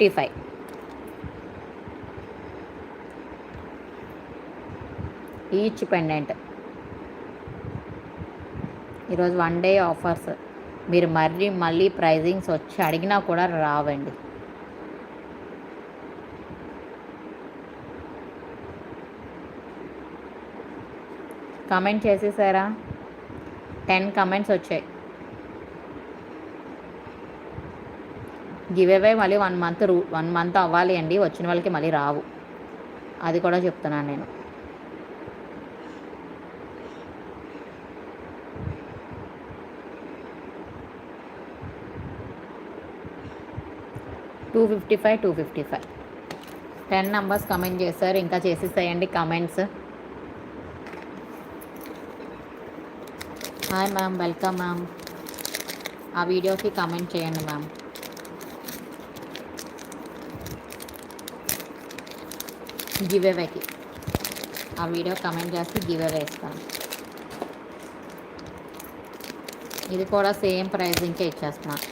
255. Each pendant. ఈరోజు 1 day offers. మీరు మళ్ళీ ప్రైజింగ్స్ వచ్చి అడిగినా కూడా రావండి. కామెంట్ చేసేసారా? 10 కమెంట్స్ వచ్చాయి. గివ్ అవే మళ్ళీ 1 మంత్ అవ్వాలి అండి. వచ్చిన వాళ్ళకి మళ్ళీ రావు. అది కూడా చెప్తున్నాను నేను. $255. 10 నంబర్స్ కమెంట్ చేశారు. ఇంకా చేసేసేయండి comments. Hi ma'am, welcome ma'am. ఆ వీడియోకి కమెంట్ చేయండి మ్యామ్. గివ్ అవేకి ఆ వీడియో కమెంట్ చేసి గివ్ అవే ఇస్తాను. ఇది కూడా సేమ్ ప్రైజింగ్కే ఇచ్చేస్తున్నాను.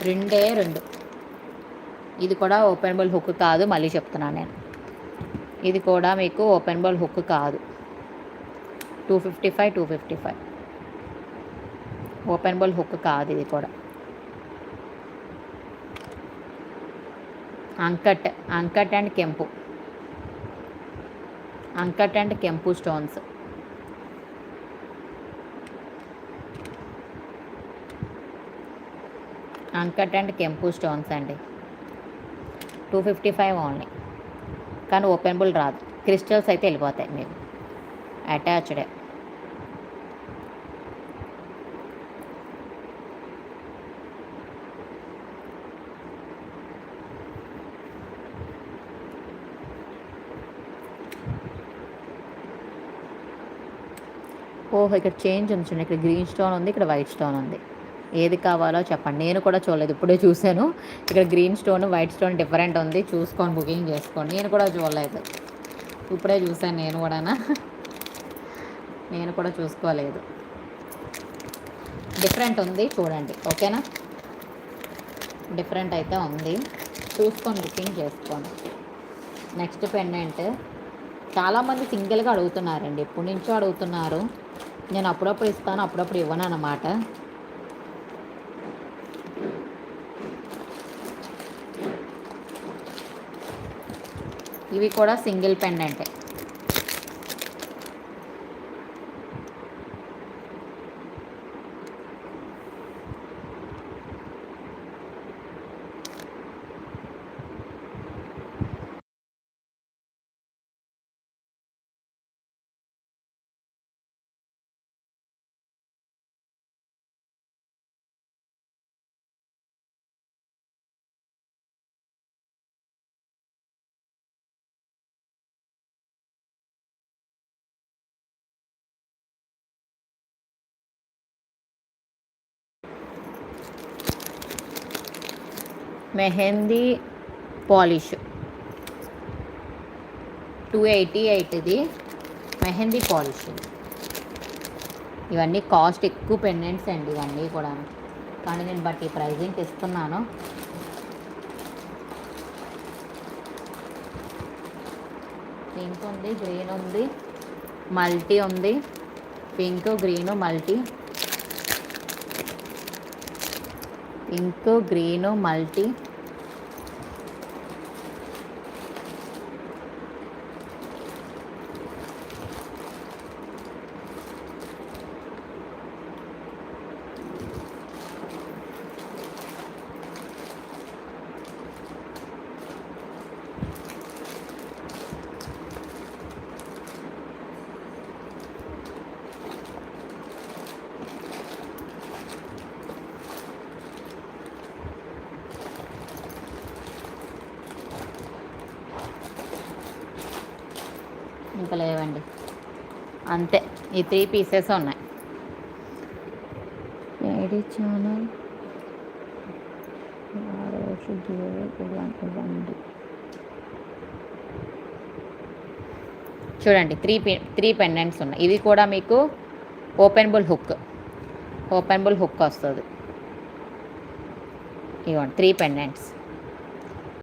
2. ఇది కూడా ఓపెనబుల్ హుక్ కాదు, మళ్ళీ చెప్తున్నాను నేను. ఇది కూడా మీకు ఓపెనబుల్ హుక్ కాదు. 255. ఓపెనబుల్ హుక్ కాదు ఇది కూడా. అంకట్ అండ్ కెంపు. అంకట్ అండ్ కెంపు స్టోన్స్. అంకట్ అండ్ కెంపు స్టోన్స్ అండి. 255 ఓన్లీ. కానీ ఓపెనబుల్ రాదు. క్రిస్టల్స్ అయితే వెళ్ళిపోతాయి మీకు. అటాచ్డే. ఓహో, ఇక్కడ చేంజ్ ఉంది చూడండి. ఇక్కడ గ్రీన్ స్టోన్ ఉంది, ఇక్కడ వైట్ స్టోన్ ఉంది. ఏది కావాలో చెప్పండి. నేను కూడా చూడలేదు, ఇప్పుడే చూశాను. ఇక్కడ green stone white stone different ఉంది. చూసుకొని బుకింగ్ చేసుకోండి. నేను కూడా చూడలేదు, ఇప్పుడే చూశాను. నేను కూడా చూసుకోలేదు. డిఫరెంట్ ఉంది, చూడండి. ఓకేనా? డిఫరెంట్ అయితే ఉంది, చూసుకొని బుకింగ్ చేసుకోండి. నెక్స్ట్ పెండెంట్ చాలామంది సింగిల్గా అడుగుతున్నారండి. ఎప్పటి నుంచో అడుగుతున్నారు. నేను అప్పుడప్పుడు ఇస్తాను, అప్పుడప్పుడు ఇవ్వను అన్నమాట. ఇవి కూడా సింగిల్ పెండెంటే. మెహందీ పాలిష్ 288 ఇది మెహందీ పాలిష్. ఇవన్నీ కాస్ట్ ఎక్కువ పెండెంట్స్ అండి ఇవన్నీ కూడా. కానీ నేను బట్టి ప్రైజింగ్కి ఇస్తున్నాను. పింక్ ఉంది, గ్రీన్ ఉంది, మల్టీ ఉంది. Pink, green, multi. Pink, green, multi. ఇంకా లేవండి, అంతే. ఈ 3 పీసెస్ ఉన్నాయి. ఏడి ఛానల్ చూడండి. 3 పెండెంట్స్ ఉన్నాయి. ఇవి కూడా మీకు ఓపెనబుల్ హుక్ వస్తుంది. ఇవ్వండి 3 పెండెంట్స్.